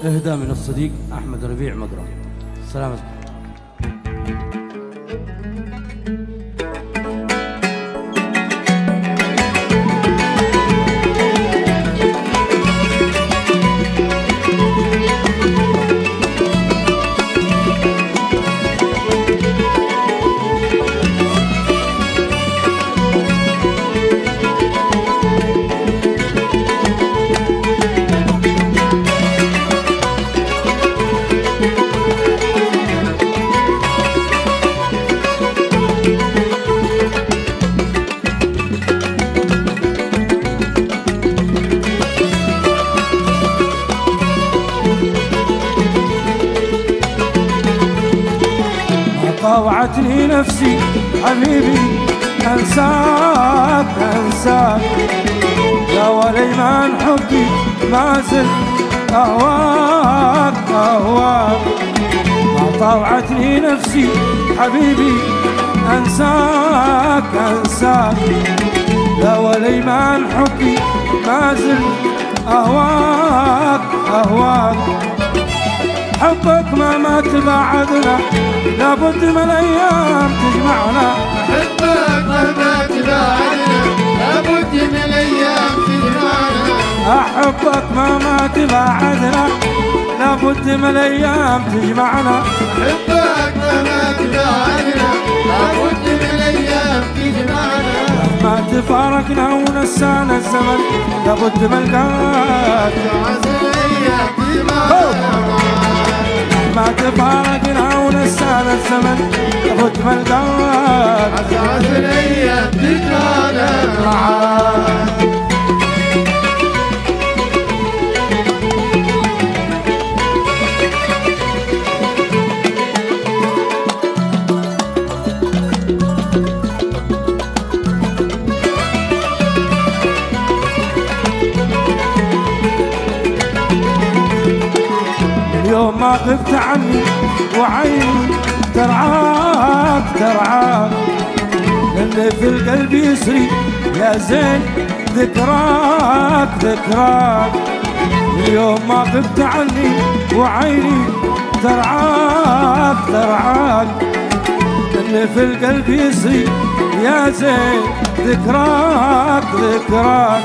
اهدى من الصديق أحمد ربيع مقرة. سلامتك. طاوعتني نفسي حبيبي أنساك أنساك، يا وليمان حبي ما زل أهواك أهواك. طاوعتني نفسي حبيبي أنساك أنساك، يا وليمان حبي ما زل أهواك أهواك. حبك ما مات بعدنا، لابد من الايام تجمعنا. حبك ما مات بعدنا، لابد من الايام تجمعنا. احبك ما مات بعدنا، لابد من الايام تجمعنا. حبك ما مات بعدنا، لابد من الايام تجمعنا. ما تفارقنا ونسانا الزمن، لابد من القاك. الايام تجمعنا. ما تفارقنا ونسانا الزمن، لابد من القاك. عسى الايام تجمعنا. اليوم ما غبت عني وعيني ترعاك ترعاك، للي في القلب يسري يا زين ذكراك ذكراك. اليوم ما غبت عني وعيني ترعاك ترعاك، للي في القلب يسري يا زين ذكراك ذكراك.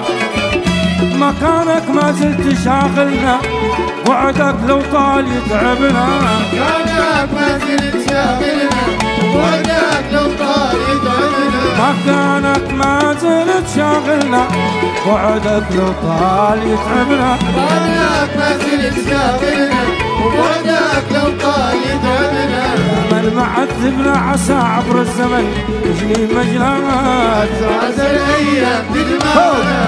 مكانك ما زلت شاغلنا، وعدك لو طال يتعبنا. مكانك ما زلت شاغلنا، وعدك لو طال يتعبنا. مكانك ما زلت شاغلنا، وعدك لو طال يتعبنا. مكانك ما زلت شاغلنا، وعدك لو طال يتعبنا. من معذبنا عسى عبر الزمن يجني مجلات. عسى الايام تجمعنا.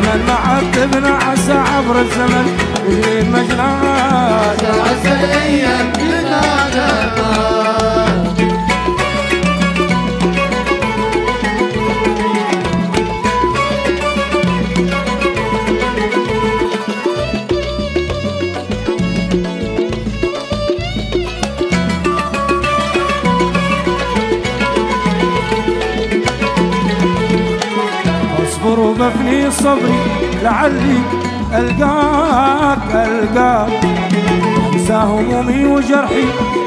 من معذبنا عسى عبر الزمن يجني مجلات. عسى الايام تجمعنا. اصبر وبفني صبري لعلي القاك القاك، انسى همومي وجرحي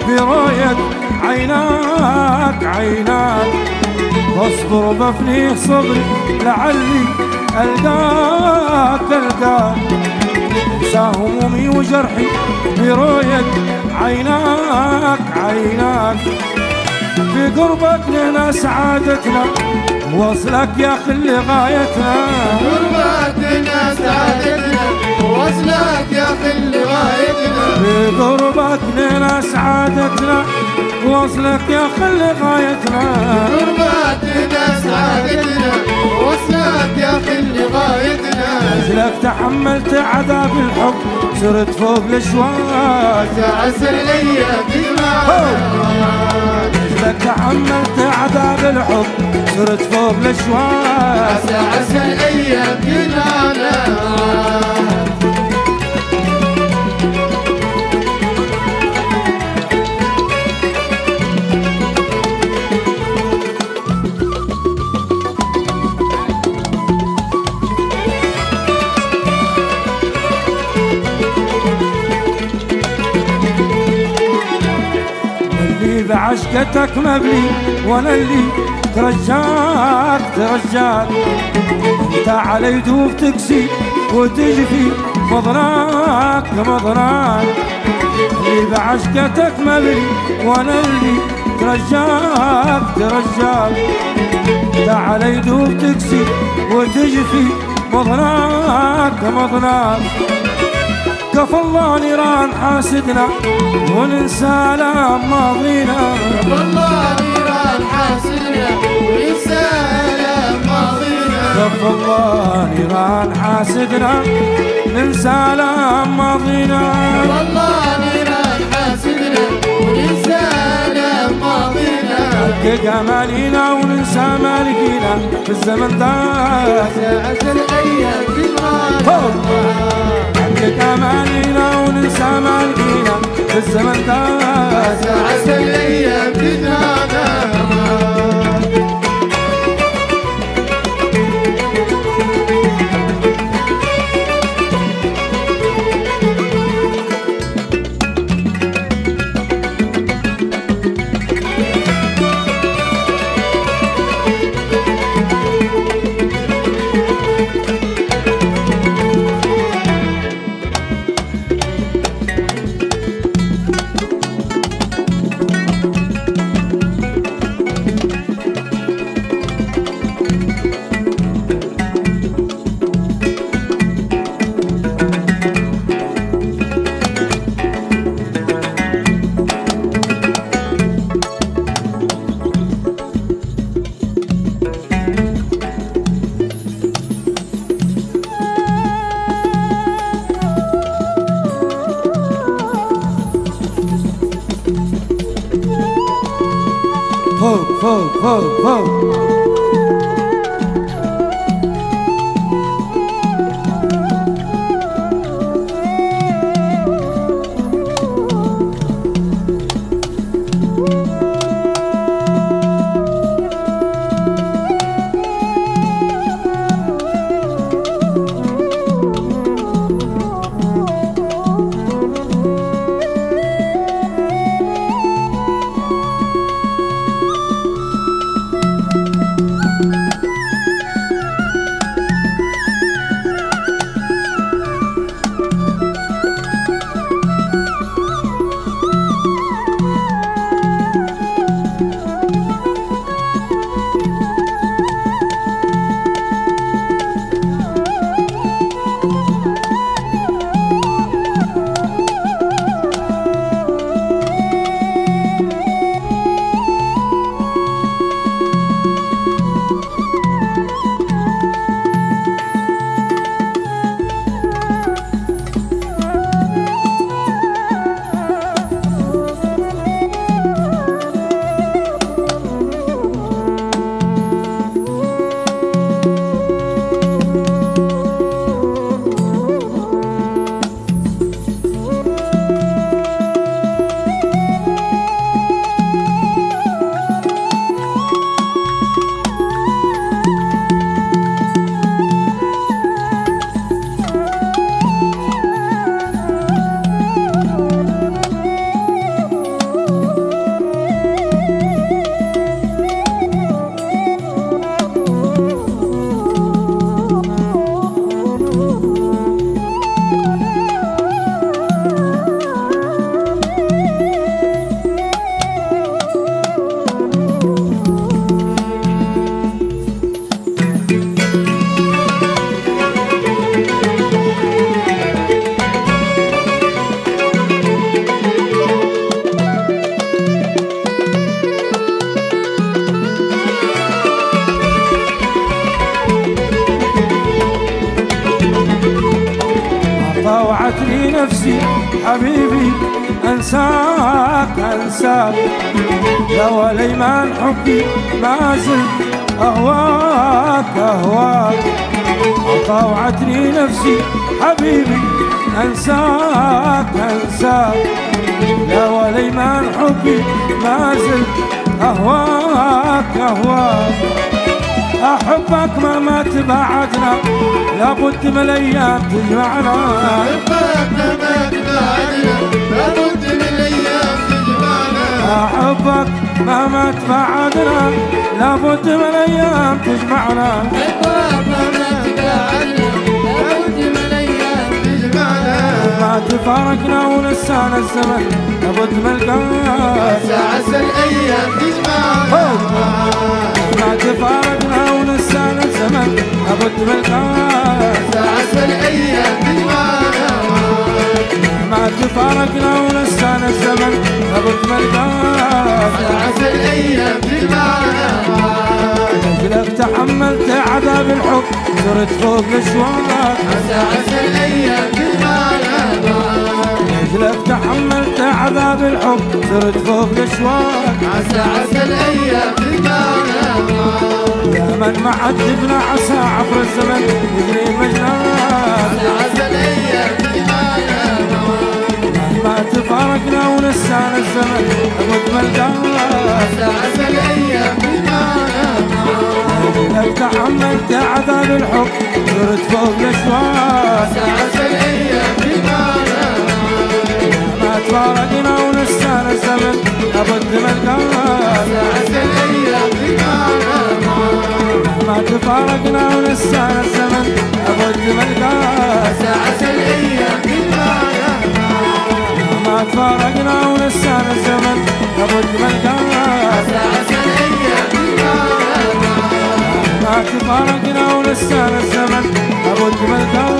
برؤية عيناك عيناك. اصبر وبفني صبري لعلي القاك القاك، انسى همومي وجرحي برؤية عيناك عيناك. في قربك لنا سعادتنا، وصلك يا خلي غايتنا. قربك لنا سعادتنا، وصلك يا خلي غايتنا. في قربك لنا سعادتنا، وصلك يا خلي غايتنا. قربك لنا سعادتنا، وصلك يا خلي غايتنا. أجلك تحملت عذاب الحب، صرت فوق الاشواك. عسى الايام تجمعنا. أجلك تحملت عذاب الحب، صرت فوق الاشواك. عسى الايام تجمعنا. بعشقتك مبلي وانا اللي ترجاك ترجاك. انت علي دوب تكسي وتجفي مضناك مضناك، اللي بعشقتك مبلي وانا اللي ترجاك ترجاك. انت علي دوب تكسي وتجفي مضناك مضناك. كفى الله نيران حاسدنا وننسى لام ماضينا. كفى الله نيران حاسدنا وننسى لام ماضينا. كفى الله نيران حاسدنا ننسى لام ماضينا. كفى الله نيران حاسدنا وننسى لام ماضينا. حقق امانينا وننسى مالكينا في الزمن ده. ساعة الايام تجمعنا. حقق امانينا وننسى مالكينا في الزمن ده. ساعة الايام تجمعنا. فوق فوق فوق فوق. طوعتني نفسي حبيبي أنساك أنساك، يا وليمان حبي ما زلت أهواك أهواك. طوعتني نفسي حبيبي أنساك أنساك، يا وليمان حبي ما زلت أهواك أهواك. أحبك مهما تبعدنا لابد من الأيام تجمعنا. أحبك مهما تبعدنا لابد من الأيام تجمعنا. أحبك مهما تبعدنا لابد من أيام تجمعنا. ما تفارقنا ونسانا الزمن لابد من القاك. عسى الأيام تجمعنا. ما تفارقنا ونسانا الزمن لابد من القاك. عسى الأيام تجمعنا. ما تفارقنا ونسانا الزمن لابد من القاك. عسى الأيام تجمعنا. لك تحملت عذاب الحب صرت فوق الاشواق. عسى الأيام تجمعنا. لك تحملت عذاب الحب صرت فوق الاشواق. عسى الأيام تجمعنا. يا من ما عذبنا عسى عبر الزمن يجري مجناك. عسى الأيام تجمعنا. ما تفارقنا ونسانا الزمن لابد من القاك. عسى الأيام تجمعنا. لك تحملت عذاب الحب صرت فوق الاشواق. عسى الأيام تجمعنا. ما تفارقنا ونسانا الزمن لابد من القاك. عسى الأيام تجمعنا. ما تفارقنا ونسانا الزمن لابد من القاك. عسى الأيام تجمعنا. ما تفارقنا ونسانا الزمن لابد من القاك. عسى الأيام تجمعنا. ما تفارقنا ونسانا الزمن لابد من القاك.